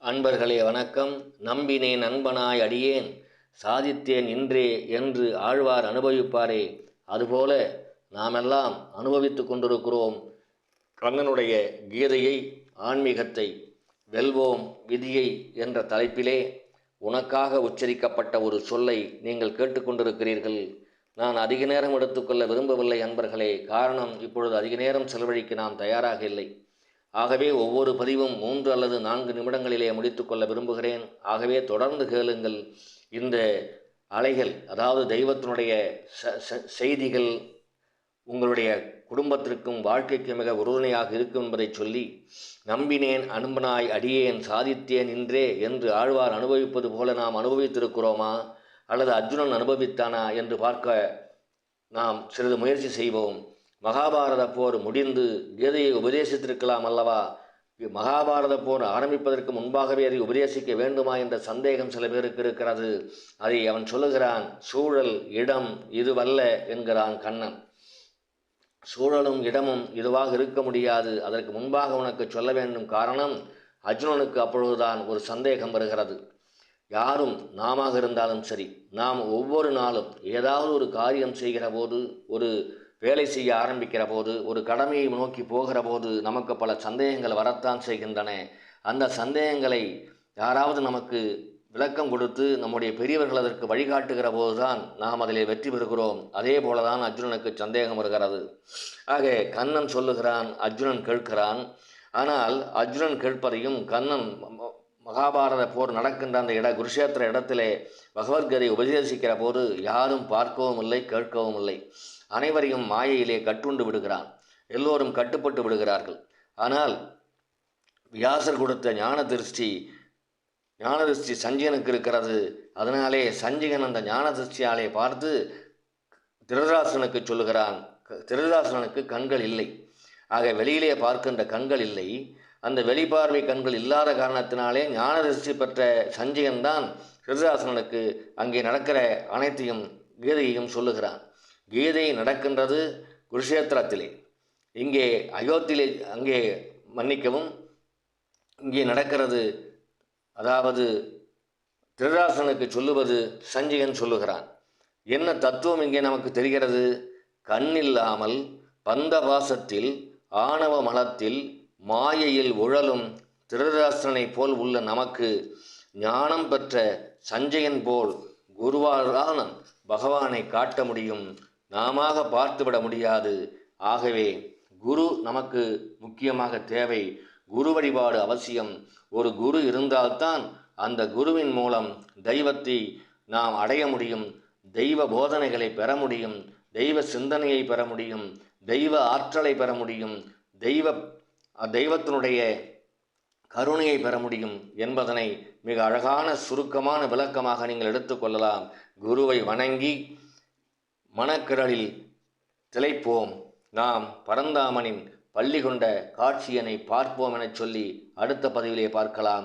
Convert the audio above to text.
அன்பர்களே வணக்கம். நம்பினேன் அன்பனாய் அடியேன் சாதித்தேன் இன்றே என்று ஆழ்வார் அனுபவிப்பாரே, அதுபோல நாமெல்லாம் அனுபவித்து கொண்டிருக்கிறோம். கண்ணனுடைய கீதையை, ஆன்மீகத்தை. வெல்வோம் விதியை என்ற தலைப்பிலே உனக்காக உச்சரிக்கப்பட்ட ஒரு சொல்லை நீங்கள் கேட்டுக்கொண்டிருக்கிறீர்கள். நான் அதிக நேரம் எடுத்துக்கொள்ள விரும்பவில்லை அன்பர்களே. காரணம், இப்பொழுது அதிக நேரம் செலவழிக்க நான் தயாராக இல்லை. ஆகவே ஒவ்வொரு பதிவும் 3 அல்லது 4 நிமிடங்களிலே முடித்துக்கொள்ள விரும்புகிறேன். ஆகவே தொடர்ந்து கேளுங்கள். இந்த அலைகள், அதாவது தெய்வத்தினுடைய செய்திகள் உங்களுடைய குடும்பத்திற்கும் வாழ்க்கைக்கு மிக உறுதுணையாக இருக்கும் என்பதை சொல்லி, நம்பினேன் அன்பனாய் அடியேன் சாதித்தேன் இன்றே என்று ஆழ்வார் அனுபவிப்பது போல நாம் அனுபவித்திருக்கிறோமா, அல்லது அர்ஜுனன் அனுபவித்தானா என்று பார்க்க நாம் சிறிது முயற்சி செய்வோம். மகாபாரத போர் முடிந்து கீதையை உபதேசித்திருக்கலாம் அல்லவா? மகாபாரத போர் ஆரம்பிப்பதற்கு முன்பாகவே அதை உபதேசிக்க வேண்டுமா என்ற சந்தேகம் சில பேருக்கு இருக்கிறது. அதை அவன் சொல்லுகிறான், சூழல் இடம் இதுவல்ல என்கிறான் கண்ணன். சூழலும் இடமும் இதுவாக இருக்க முடியாது, அதற்கு முன்பாக உனக்கு சொல்ல வேண்டும். காரணம், அர்ஜுனனுக்கு அப்பொழுதுதான் ஒரு சந்தேகம் வருகிறது. யாரும் நாம இருந்தாலும் சரி, நாம் ஒவ்வொரு நாளும் ஏதாவது ஒரு காரியம் செய்கிற போது, ஒரு வேலை செய்ய ஆரம்பிக்கிற போது, ஒரு கடமையை நோக்கி போகிற போது நமக்கு பல சந்தேகங்கள் வரத்தான் செய்கின்றன. அந்த சந்தேகங்களை யாராவது நமக்கு விளக்கம் கொடுத்து நம்முடைய பெரியவர்கள் அதற்கு வழிகாட்டுகிற போதுதான் நாம் அதில் வெற்றி பெறுகிறோம். அதே போலதான் அர்ஜுனனுக்கு சந்தேகம் வருகிறது. ஆக கண்ணன் சொல்லுகிறான், அர்ஜுனன் கேட்கிறான். ஆனால் அர்ஜுனன் கேட்பதையும் கண்ணன் மகாபாரத போர் நடக்கின்ற அந்த குருஷேத்திர இடத்திலே பகவத்கீதை உபதேசிக்கிற போது யாரும் பார்க்கவும் இல்லை, கேட்கவும் இல்லை. அனைவரையும் மாயையிலே கட்டுண்டு விடுகிறான். எல்லோரும் கட்டுப்பட்டு விடுகிறார்கள். ஆனால் வியாசர் கொடுத்த ஞான திருஷ்டி சஞ்சயனுக்கு இருக்கிறது. அதனாலே சஞ்சயன் அந்த ஞான திருஷ்டியாலே பார்த்து திருதராஷ்டிரனுக்கு சொல்லுகிறான். திருதராஷ்டிரனுக்கு கண்கள் இல்லை. ஆக வெளியிலே பார்க்கின்ற கண்கள் இல்லை. அந்த வெளிப்பார்வை கண்கள் இல்லாத காரணத்தினாலே ஞான திருஷ்டி பெற்ற சஞ்சயன் தான் திருதராஷ்டிரனுக்கு அங்கே நடக்கிற அனைத்தையும் கீதையையும் சொல்லுகிறான். கீதை நடக்கின்றது குருஷேத்திரத்திலே. இங்கே அயோத்தியிலே, அங்கே மன்னிக்கவும், இங்கே நடக்கிறது, அதாவது திருதராஷ்டிரனுக்கு சொல்லுவது சஞ்சயன் சொல்லுகிறான். என்ன தத்துவம் இங்கே நமக்கு தெரிகிறது? கண்ணில்லாமல் பந்த பாசத்தில் ஆணவ மலத்தில் மாயையில் உழலும் திருதராஷ்டிரனை போல் உள்ள நமக்கு ஞானம் பெற்ற சஞ்சயன் போல் குருவாரான பகவானை காட்ட முடியும். நாம பார்த்துவிட முடியாது. ஆகவே குரு நமக்கு முக்கியமாக தேவை. குரு வழிபாடு அவசியம். ஒரு குரு இருந்தால்தான் அந்த குருவின் மூலம் தெய்வத்தை நாம் அடைய முடியும், தெய்வ போதனைகளை பெற முடியும், தெய்வ சிந்தனையை பெற முடியும், தெய்வ ஆற்றலை பெற முடியும், தெய்வத்தினுடைய கருணையை பெற முடியும் என்பதனை மிக அழகான சுருக்கமான விளக்கமாக நீங்கள் எடுத்துக்கொள்ளலாம். குருவை வணங்கி மனக்கிரளில் திளைப்போம். நாம் பரந்தாமனின் பள்ளி கொண்ட காட்சியனை பார்ப்போம் என சொல்லி அடுத்த பதிவிலே பார்க்கலாம்.